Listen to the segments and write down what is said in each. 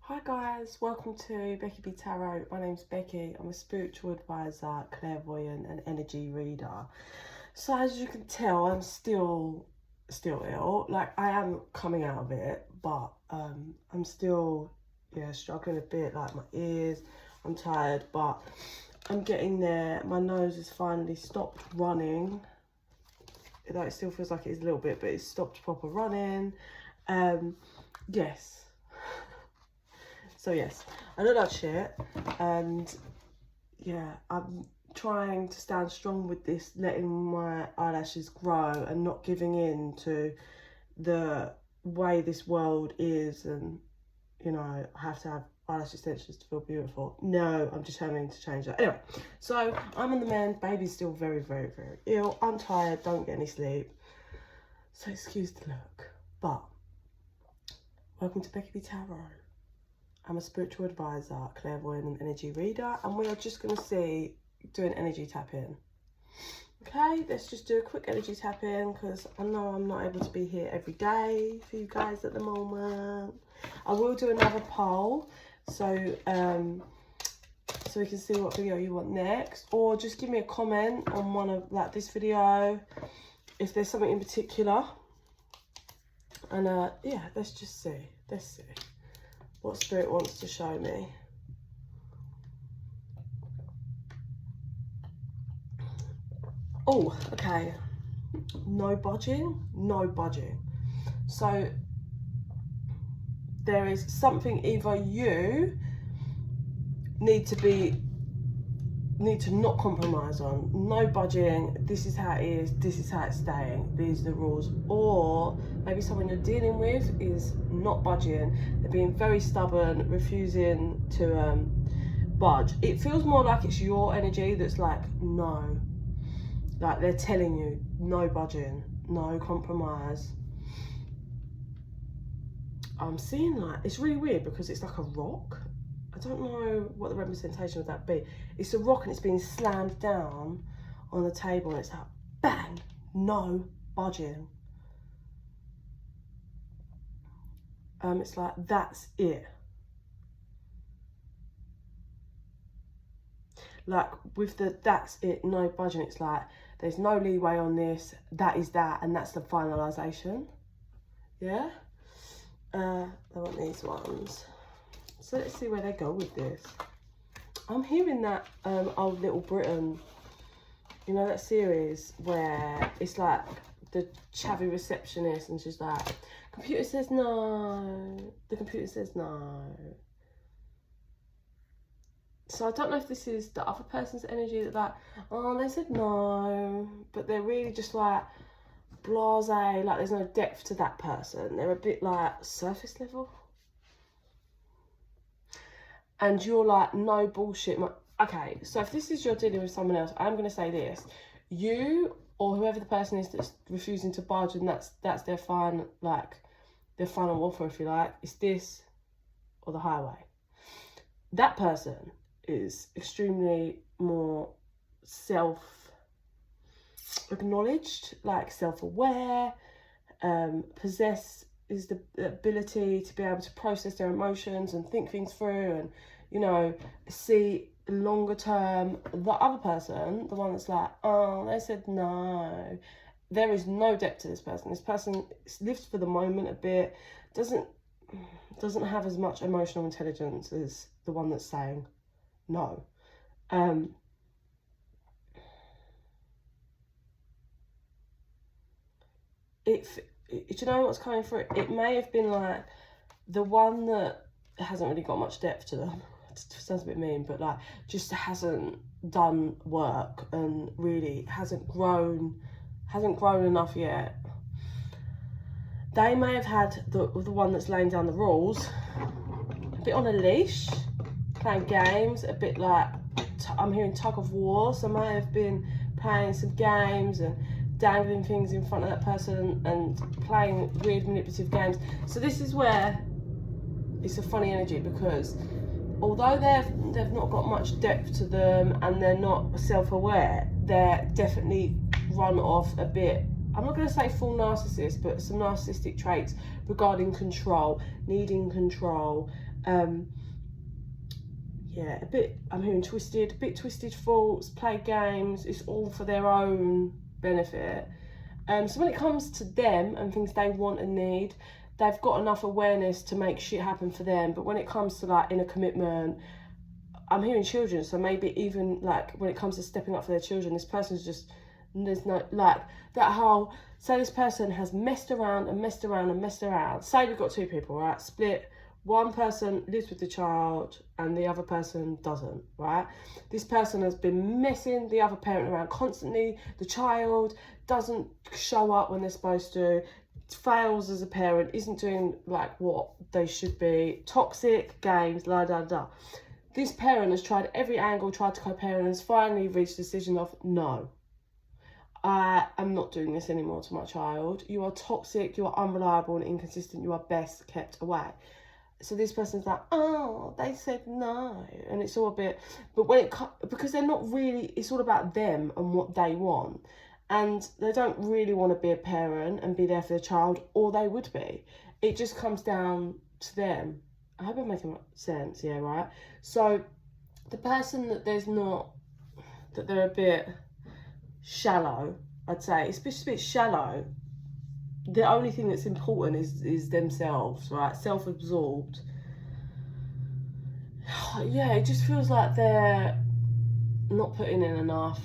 Hi guys, welcome to Becky B Tarot. My name's Becky. I'm a spiritual advisor, clairvoyant and energy reader. So as you can tell, I'm still ill. Like, I am coming out of it, but I'm still struggling a bit, like my ears. I'm tired, but I'm getting there. My nose has finally stopped running. Though it still feels like it is a little bit, but it's stopped proper running. Yes. So yes, I look like shit, and yeah, I'm trying to stand strong with this, letting my eyelashes grow and not giving in to the way this world is, and you know, I have to have eyelash extensions to feel beautiful. No, I'm determined to change that. Anyway, so I'm on the mend. Baby's still very, very, very ill. I'm tired, don't get any sleep, so excuse the look. But welcome to Becky B Tarot. I'm a spiritual advisor, clairvoyant and energy reader, and we are just going to do an energy tap-in. Okay, let's just do a quick energy tap-in because I know I'm not able to be here every day for you guys at the moment. I will do another poll, so we can see what video you want next, or just give me a comment on one of this video if there's something in particular. And yeah, let's just see. Let's see what Spirit wants to show me. Oh, okay. No budging, no budging. So there is something either you need to not compromise on. No budging, this is how it is, this is how it's staying, these are the rules. Or maybe someone you're dealing with is not budging, they're being very stubborn, refusing to budge. It feels more like it's your energy that's like, no. Like they're telling you, no budging, no compromise. I'm seeing it's really weird because it's like a rock. I don't know what the representation of that be. It's a rock and it's being slammed down on the table and it's like, bang, no budging. It's like, that's it. Like with the that's it, no budging, it's like, there's no leeway on this, that is that, and that's the finalisation. Yeah? I want these ones. So let's see where they go with this. I'm hearing that old Little Britain, you know, that series where it's like the chavvy receptionist and she's like, computer says no, the computer says no. So I don't know if this is the other person's energy that like, oh, they said no, but they're really just like blasé, like there's no depth to that person. They're a bit like surface level. And you're like, no bullshit. Okay, so if this is you're dealing with someone else, I'm going to say this. You or whoever the person is that's refusing to budge, and that's their final offer, if you like, it's this or the highway. That person is extremely more self-acknowledged, like self-aware, possess is the ability to be able to process their emotions and think things through and, you know, see longer term. The other person, the one that's like, oh, they said no, there is no depth to this person. This person lives for the moment a bit, doesn't have as much emotional intelligence as the one that's saying no. Do you know what's coming through? It may have been like the one that hasn't really got much depth to them. It sounds a bit mean, but like just hasn't done work and really hasn't grown enough yet. They may have had the one that's laying down the rules a bit on a leash, playing games, a bit like I'm hearing tug of war. So may have been playing some games and dangling things in front of that person and playing weird manipulative games. So this is where it's a funny energy, because although they've not got much depth to them and they're not self-aware, they're definitely run off a bit I'm not going to say full narcissist, but some narcissistic traits regarding control, needing control. Yeah, I'm hearing a bit twisted thoughts, play games. It's all for their own benefit. So when it comes to them and things they want and need, they've got enough awareness to make shit happen for them. But when it comes to like inner commitment, I'm hearing children. So maybe even like when it comes to stepping up for their children, this person's just, there's no, like that whole, say this person has messed around and messed around and messed around. Say we've got two people, right? Split. One person lives with the child and the other person doesn't, right? This person has been messing the other parent around constantly. The child doesn't show up when they're supposed to, fails as a parent, isn't doing like what they should be, toxic games, la da da. This parent has tried every angle, tried to co-parent, and has finally reached the decision of, no, I am not doing this anymore to my child. You are toxic, you are unreliable and inconsistent, you are best kept away. So this person's like, oh, they said no. And it's all a bit, but when it, because they're not really, it's all about them and what they want. And they don't really want to be a parent and be there for their child, or they would be. It just comes down to them. I hope I'm making sense, yeah, right? So the person that there's not, that they're a bit shallow, I'd say, it's just a bit shallow. The only thing that's important is themselves, right? Self-absorbed. Yeah, it just feels like they're not putting in enough.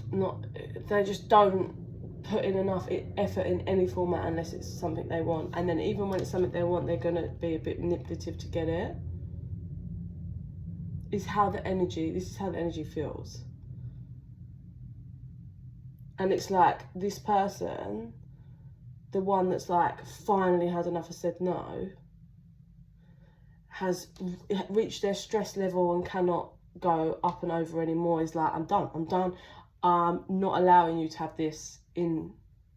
They just don't put in enough effort in any format unless it's something they want. And then even when it's something they want, they're gonna be a bit manipulative to get it. This is how the energy feels. And it's like this person, the one that's like finally had enough and said no, has reached their stress level and cannot go up and over anymore. Is like, I'm done. I'm not allowing you to have this in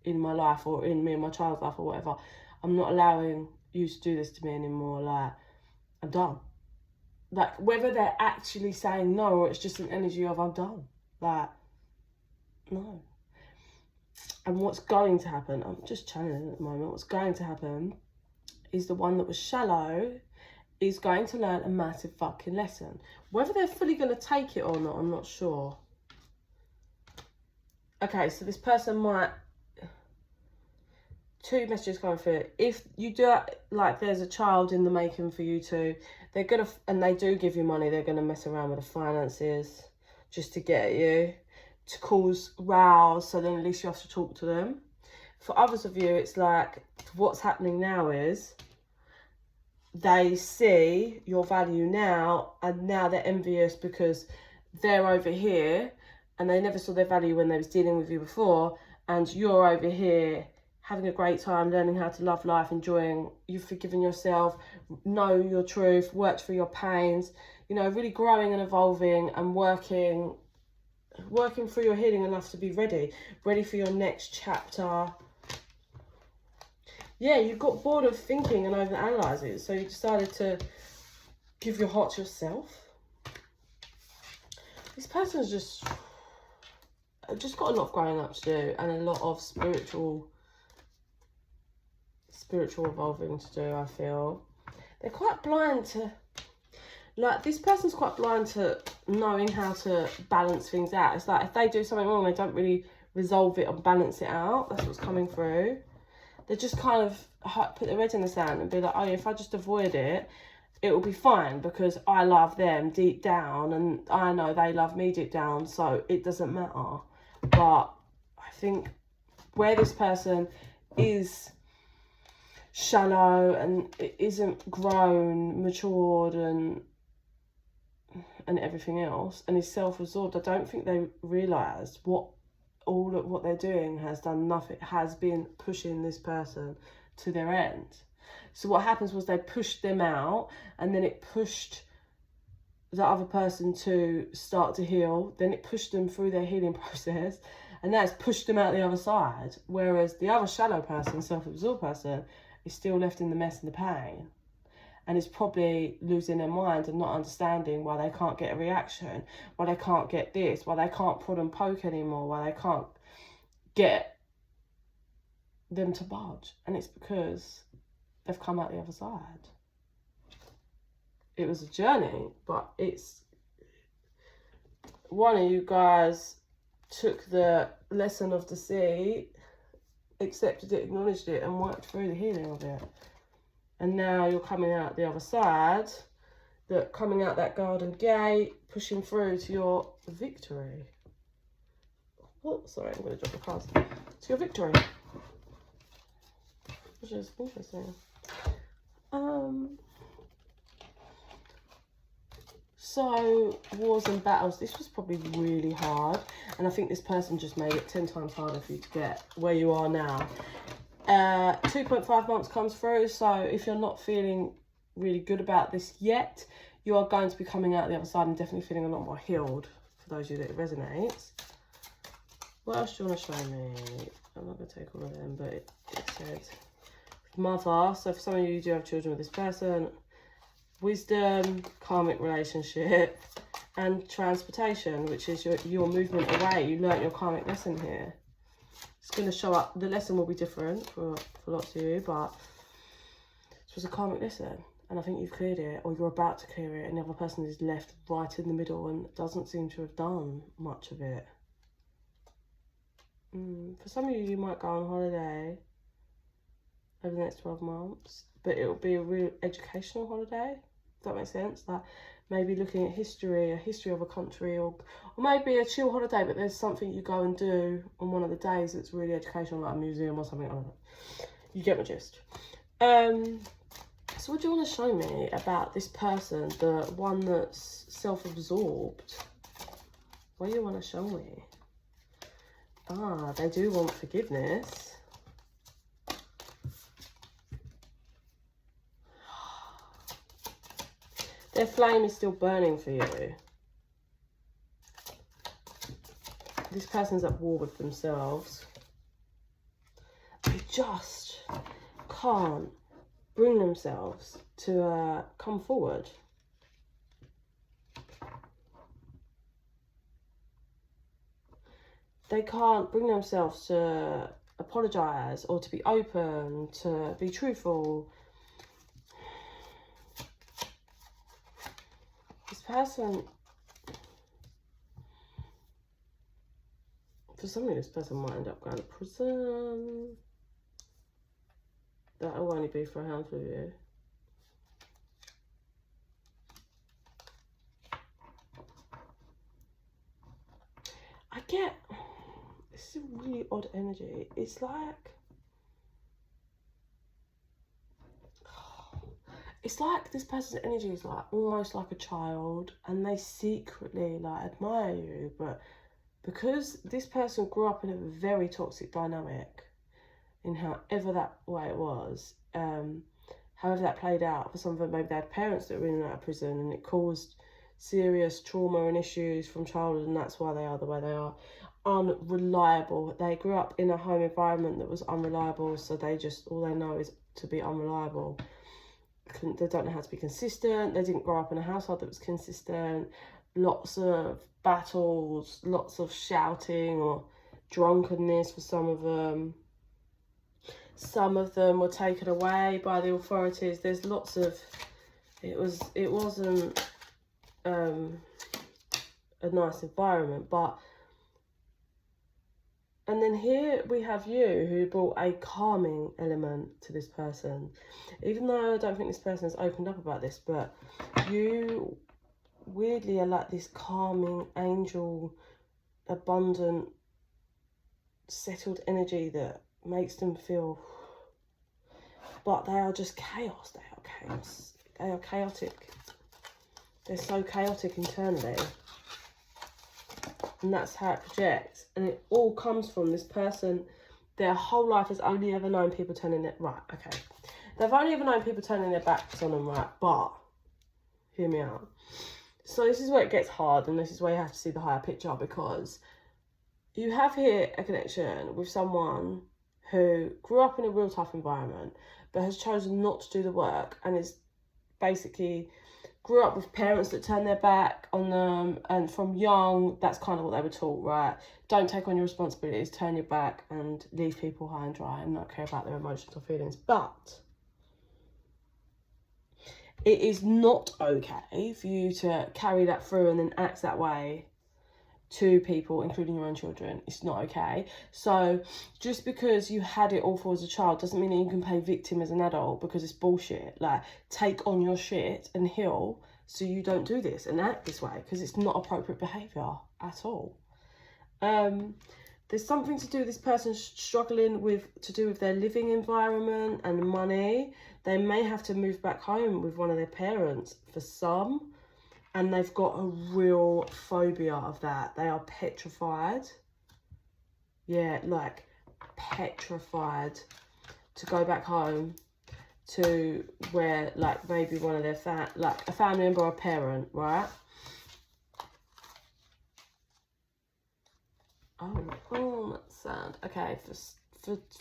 my life, or in me and my child's life, or whatever. I'm not allowing you to do this to me anymore. Like, I'm done. Like, whether they're actually saying no or it's just an energy of I'm done. Like, no. And what's going to happen, I'm just channeling at the moment, what's going to happen is the one that was shallow is going to learn a massive fucking lesson. Whether they're fully going to take it or not, I'm not sure. Okay, so this person might, two messages going through. If you do it, like there's a child in the making for you two, they're going to, and they do give you money, they're going to mess around with the finances just to get at you, to cause rows, so then at least you have to talk to them. For others of you, it's like what's happening now is they see your value now, and now they're envious because they're over here and they never saw their value when they was dealing with you before, and you're over here having a great time, learning how to love life, enjoying, you've forgiven yourself, know your truth, worked through your pains, you know, really growing and evolving and working through your healing enough to be ready for your next chapter. Yeah, you got bored of thinking and overanalyzing, so you decided to give your heart to yourself. This person's just got a lot of growing up to do and a lot of spiritual evolving to do, I feel. They're quite blind to, like, this person's quite blind to knowing how to balance things out. It's like if they do something wrong, they don't really resolve it or balance it out. That's what's coming through. They just kind of put their head in the sand and be like, oh, if I just avoid it, it will be fine because I love them deep down and I know they love me deep down, so it doesn't matter. But I think where this person is shallow and it isn't grown, matured and everything else, and is self-absorbed, I don't think they realise all of what they're doing has done nothing, has been pushing this person to their end. So what happens was they pushed them out, and then it pushed the other person to start to heal, then it pushed them through their healing process, and that's pushed them out the other side. Whereas the other shallow person, self-absorbed person, is still left in the mess and the pain, and is probably losing their mind and not understanding why they can't get a reaction, why they can't get this, why they can't prod and poke anymore, why they can't get them to budge, and it's because they've come out the other side. It was a journey, but it's one of you guys took the lesson of the sea, accepted it, acknowledged it, and worked through the healing of it. And now you're coming out the other side, coming out that garden gate, pushing through to your victory. What? Sorry, I'm going to drop the cards. To your victory. Which is interesting. So, wars and battles. This was probably really hard. And I think this person just made it 10 times harder for you to get where you are now. 2.5 months comes through. So, if you're not feeling really good about this yet, you are going to be coming out the other side and definitely feeling a lot more healed. For those of you that it resonates. What else do you want to show me? I'm not going to take all of them, but it said mother. So, for some of you, you do have children with this person. Wisdom, karmic relationship, and transportation, which is your movement away. You learnt your karmic lesson here. It's going to show up. The lesson will be different for lots of you, but this was a karmic lesson. And I think you've cleared it, or you're about to clear it, and the other person is left right in the middle and doesn't seem to have done much of it. For some of you, you might go on holiday over the next 12 months, but it will be a real educational holiday. Does that make sense? Like maybe looking at history, a history of a country, or maybe a chill holiday, but there's something you go and do on one of the days that's really educational, like a museum or something. I don't know. You get my gist. So what do you want to show me about this person, the one that's self-absorbed? What do you want to show me? Ah, they do want forgiveness. Their flame is still burning for you. This person's at war with themselves. They just can't bring themselves to come forward. They can't bring themselves to apologise or to be open, to be truthful. This person, for some of you, this person might end up going to prison. That'll only be for a handful of you. I get, this is a really odd energy. It's like this person's energy is like almost like a child, and they secretly like admire you, but because this person grew up in a very toxic dynamic, in however that way it was, however that played out, for some of them maybe they had parents that were in and out of prison and it caused serious trauma and issues from childhood, and that's why they are the way they are. Unreliable. They grew up in a home environment that was unreliable, so all they know is to be unreliable. They don't know how to be consistent. They didn't grow up in a household that was consistent. Lots of battles, lots of shouting or drunkenness for some of them. Some of them were taken away by the authorities. There's lots of, it wasn't a nice environment, but. And then here we have you who brought a calming element to this person. Even though I don't think this person has opened up about this, but you weirdly are like this calming, angel, abundant, settled energy that makes them feel, but they are just chaos. They are chaos. They are chaotic. They're so chaotic internally. And that's how it projects. And it all comes from this person. Their whole life has only ever known people turning it right. Okay. They've only ever known people turning their backs on them, right? But, hear me out. So this is where it gets hard, and this is where you have to see the higher picture, because you have here a connection with someone who grew up in a real tough environment, but has chosen not to do the work and is basically grew up with parents that turned their back on them, and from young, that's kind of what they were taught, right? Don't take on your responsibilities, turn your back, and leave people high and dry and not care about their emotions or feelings. But it is not okay for you to carry that through and then act that way to people, including your own children. It's not okay. So just because you had it awful as a child doesn't mean that you can play victim as an adult, because it's bullshit. Like, take on your shit and heal so you don't do this and act this way, because it's not appropriate behaviour at all. There's something to do with this person struggling to do with their living environment and money. They may have to move back home with one of their parents for some, and they've got a real phobia of that. They are petrified. Yeah, like petrified to go back home to where, like, maybe one of their like a family member or a parent, right? Oh, that's sad. Okay,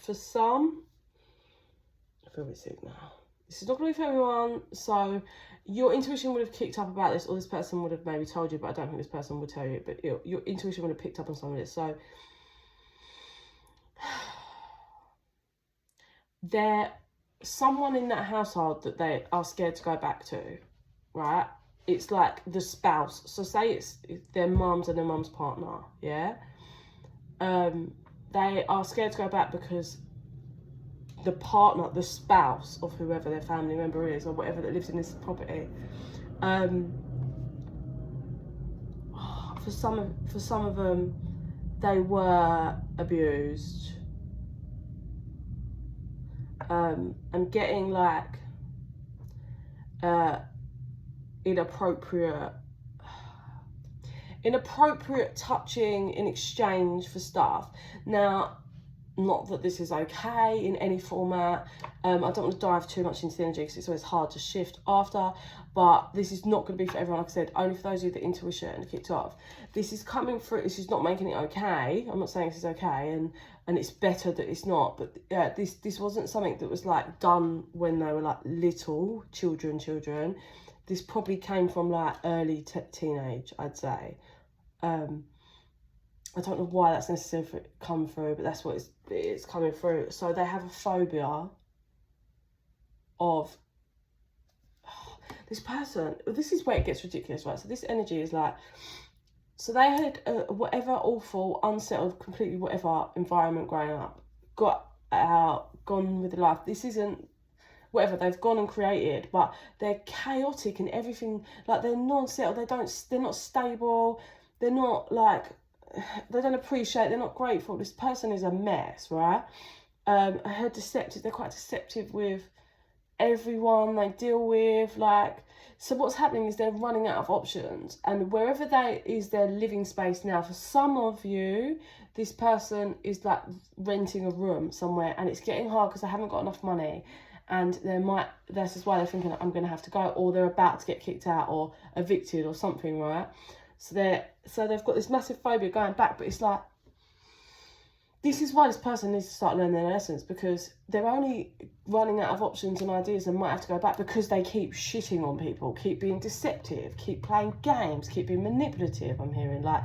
for some, I feel a bit sick now. This is not going to be for everyone. So your intuition would have kicked up about this, or this person would have maybe told you, but I don't think this person would tell you. But your intuition would have picked up on some of this. So there's someone in that household that they are scared to go back to, right? It's like the spouse. So say it's their mum's and their mum's partner, yeah? They are scared to go back because the partner, the spouse of whoever their family member is or whatever that lives in this property, for some of them, they were abused. I'm getting like inappropriate touching in exchange for stuff. Now, not that this is okay in any format. I don't want to dive too much into the energy because it's always hard to shift after, but this is not going to be for everyone. Like I said, only for those of you that intuition kicked off. This is coming through. This is not making it okay. I'm not saying this is okay, and it's better that it's not. But yeah, this wasn't something that was like done when they were like little children. This probably came from like early teenage, I'd say. I don't know why that's necessarily come through, but that's what it's coming through. So they have a phobia of this person. This is where it gets ridiculous, right? So this energy is like, so they had whatever awful, unsettled, completely whatever environment growing up, got out, gone with their life. This isn't whatever they've gone and created, but they're chaotic and everything. Like, they're non-settled. They're not stable. They're not like, they don't appreciate, they're not grateful. This person is a mess, right? They're deceptive. They're quite deceptive with everyone they deal with. Like, so what's happening is they're running out of options, and wherever is their living space now. For some of you, this person is like renting a room somewhere, and it's getting hard because they haven't got enough money, and this is why they're thinking, I'm going to have to go, or they're about to get kicked out or evicted or something, right? So they've got this massive phobia going back, but it's like, this is why this person needs to start learning their lessons, because they're only running out of options and ideas and might have to go back because they keep shitting on people, keep being deceptive, keep playing games, keep being manipulative, I'm hearing. Like,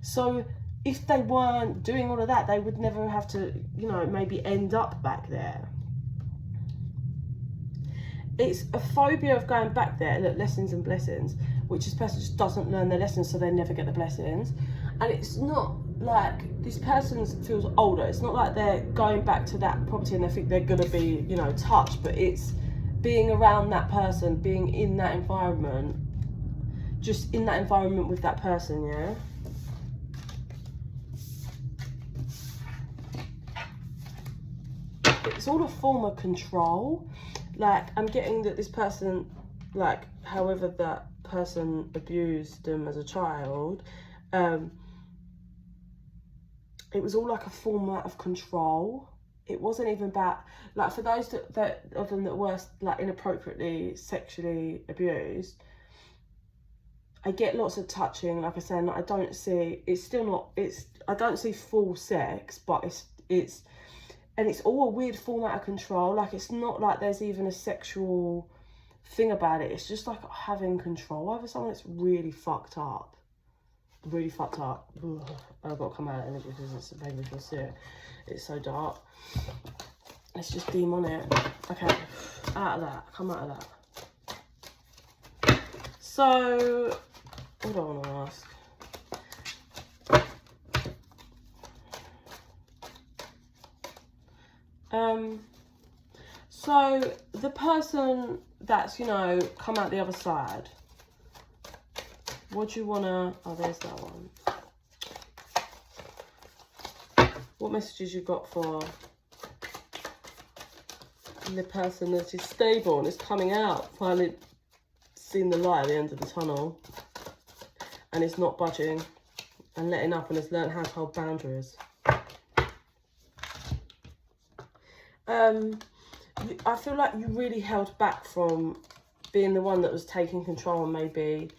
so if they weren't doing all of that, they would never have to, maybe end up back there. It's a phobia of going back there, look, lessons and blessings, which this person just doesn't learn their lessons, so they never get the blessings. And it's not like this person feels older. It's not like they're going back to that property and they think they're going to be, touched, but it's being around that person, being in that environment, just in that environment with that person, yeah? It's all a form of control. Like, I'm getting that this person, like, however that person abused them as a child, it was all like a form of control. It wasn't even about, like, for those that of them that were like inappropriately sexually abused, I get lots of touching, like I said, and I don't see, I don't see full sex, but it's all a weird format of control. Like, it's not like there's even a sexual thing about it. It's just like having control over someone. It's really fucked up. Really fucked up. Ugh. I've got to come out of energy because it's maybe you can see it. It's so dark. Let's just demon it. Okay, out of that. Come out of that. So, what do I want to ask? So the person that's, you know, come out the other side, what do you want to... Oh, there's that one. What messages you got for the person that is stable and is coming out, finally seen the light at the end of the tunnel and is not budging and letting up and has learned how to hold boundaries? I feel like you really held back from being the one that was taking control and maybe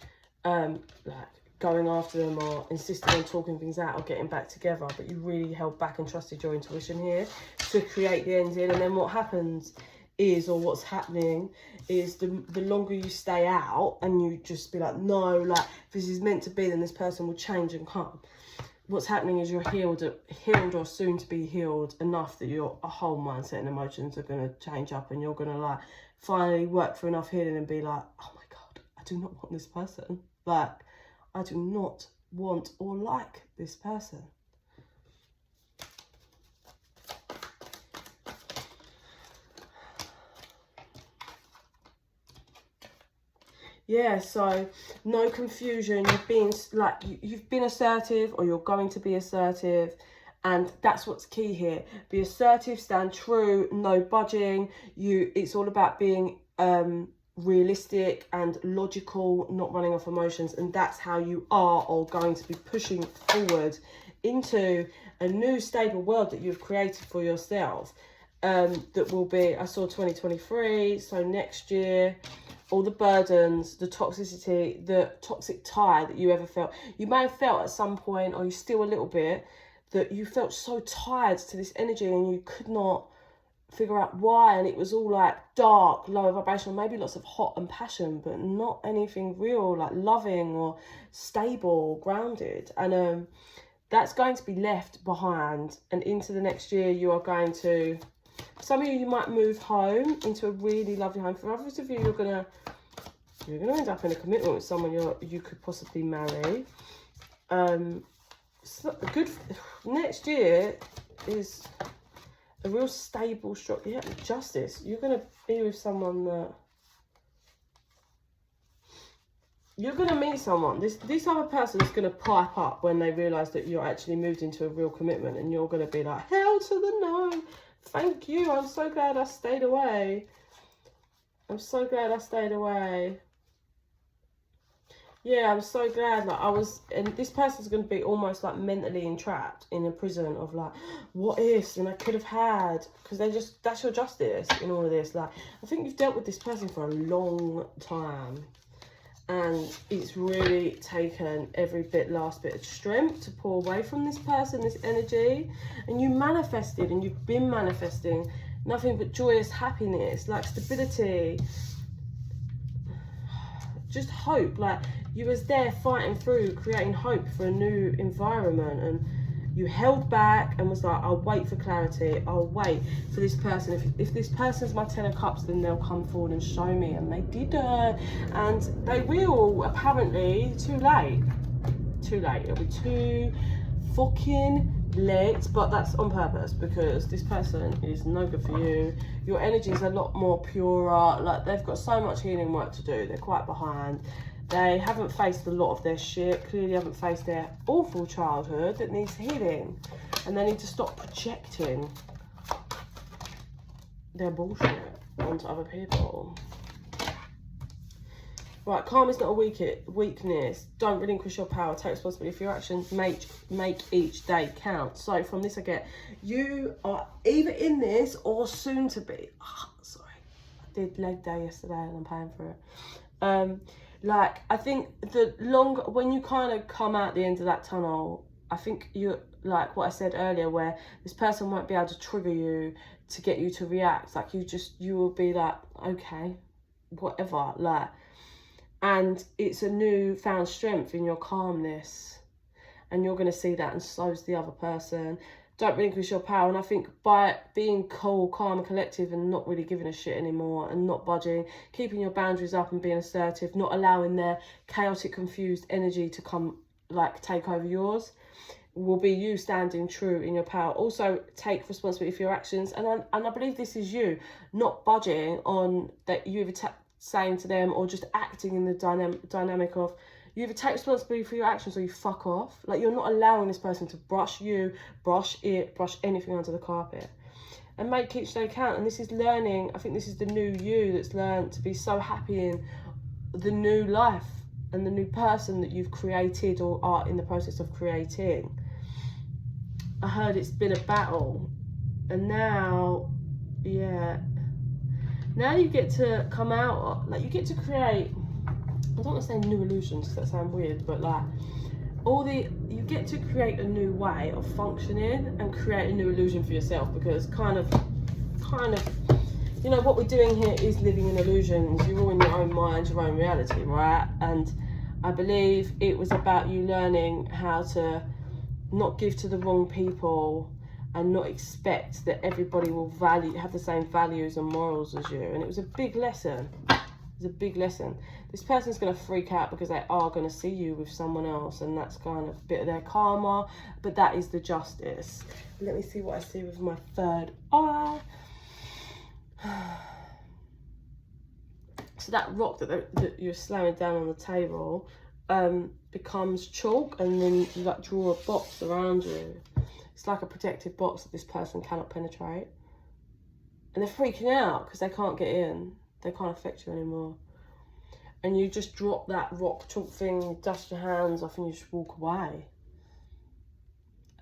like going after them or insisting on talking things out or getting back together, but you really held back and trusted your intuition here to create the ending. And then what happens is, or what's happening is, the longer you stay out and you just be like, no, like if this is meant to be, then this person will change and come. What's happening is you're healed or soon to be healed enough that your whole mindset and emotions are going to change up, and you're going to like finally work for enough healing and be like, oh my God, I do not want this person. Like, I do not want or like this person. Yeah, so no confusion. You've been assertive, or you're going to be assertive, and that's what's key here. Be assertive, stand true, no budging. It's all about being realistic and logical, not running off emotions, and that's how you are all going to be pushing forward into a new stable world that you've created for yourself. That will be, I saw 2023, so next year. All the burdens, the toxicity, the toxic tie that you ever felt. You may have felt at some point, or you still a little bit, that you felt so tied to this energy and you could not figure out why. And it was all like dark, low vibration, maybe lots of hot and passion, but not anything real, like loving or stable or grounded. And that's going to be left behind. And into the next year, you are going to... Some of you might move home into a really lovely home. For others of you, you're gonna end up in a commitment with someone you could possibly marry. So good. Next year is a real stable, strong. Yeah, justice. You're gonna be with someone that you're gonna meet someone. This other person is gonna pipe up when they realise that you're actually moved into a real commitment, and you're gonna be like, hell to the no. Thank you. I'm so glad I stayed away. I'm so glad I stayed away. Yeah, I'm so glad. Like, I was, and this person's going to be almost like mentally entrapped in a prison of like, what ifs, and I could have had, because that's your justice in all of this. Like, I think you've dealt with this person for a long time, and it's really taken every last bit of strength to pull away from this person, this energy. And you manifested, and you've been manifesting nothing but joyous happiness, like stability, just hope. Like, you was there fighting through, creating hope for a new environment, and you held back and was like, I'll wait for clarity, I'll wait for this person. If this person's my 10 of cups, then they'll come forward and show me. And they didn't, and they will, apparently. Too late, it'll be too fucking late. But that's on purpose, because this person is no good for you. Your energy is a lot more purer. Like, they've got so much healing work to do. They're quite behind. They haven't faced a lot of their shit, clearly haven't faced their awful childhood that needs healing. And they need to stop projecting their bullshit onto other people. Right, calm is not a weakness. Don't relinquish your power. Take responsibility for your actions. Make each day count. So from this I get, you are either in this or soon to be. Oh, sorry. I did leg day yesterday and I'm paying for it. Like, I think the longer, when you kind of come out the end of that tunnel, I think you, like what I said earlier, where this person won't be able to trigger you to get you to react. Like, you will be like, okay, whatever, like, and it's a new found strength in your calmness, and you're going to see that, and so's the other person. Don't relinquish your power. And I think by being cool, calm and collective, and not really giving a shit anymore, and not budging, keeping your boundaries up and being assertive, not allowing their chaotic, confused energy to come, like, take over yours, will be you standing true in your power. Also, take responsibility for your actions. And I believe this is you not budging on that you either saying to them, or just acting in the dynamic of, you either take responsibility for your actions or you fuck off. Like, you're not allowing this person to brush you, brush anything under the carpet. And make each day count. And this is learning. I think this is the new you that's learned to be so happy in the new life and the new person that you've created or are in the process of creating. I heard it's been a battle. And now, yeah, now you get to come out, like, you get to create, I don't want to say new illusions because that sounds weird, but like, you get to create a new way of functioning and create a new illusion for yourself, because kind of, you know, what we're doing here is living in illusions. You're all in your own mind, your own reality, right? And I believe it was about you learning how to not give to the wrong people and not expect that everybody will have the same values and morals as you. And it was a big lesson. It's a big lesson. This person's going to freak out because they are going to see you with someone else, and that's kind of a bit of their karma, but that is the justice. Let me see what I see with my third eye. So that rock that you're slowing down on the table becomes chalk, and then you like draw a box around you. It's like a protective box that this person cannot penetrate, and they're freaking out because they can't get in. They can't affect you anymore. And you just drop that rock chalk thing, dust your hands off, and you just walk away.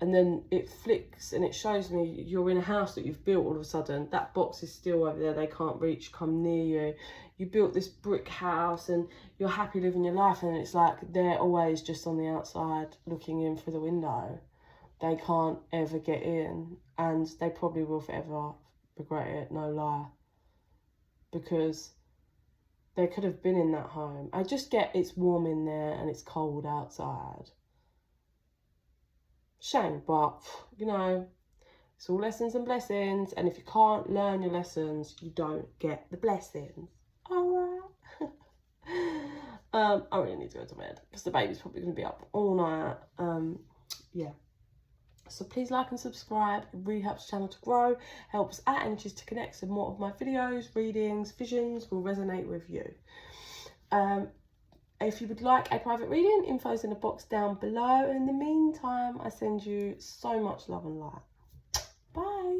And then it flicks and it shows me you're in a house that you've built all of a sudden. That box is still over there. They can't come near you. You built this brick house and you're happy living your life, and it's like they're always just on the outside looking in through the window. They can't ever get in, and they probably will forever regret it, no lie. Because they could have been in that home. I just get it's warm in there and it's cold outside. Shame, but, you know, it's all lessons and blessings. And if you can't learn your lessons, you don't get the blessings. All right. I really need to go to bed because the baby's probably going to be up all night. Yeah. So please like and subscribe. It really helps the channel to grow, helps our energies to connect, so more of my videos, readings, visions will resonate with you. If you would like a private reading, info's in the box down below. And in the meantime, I send you so much love and light. Bye.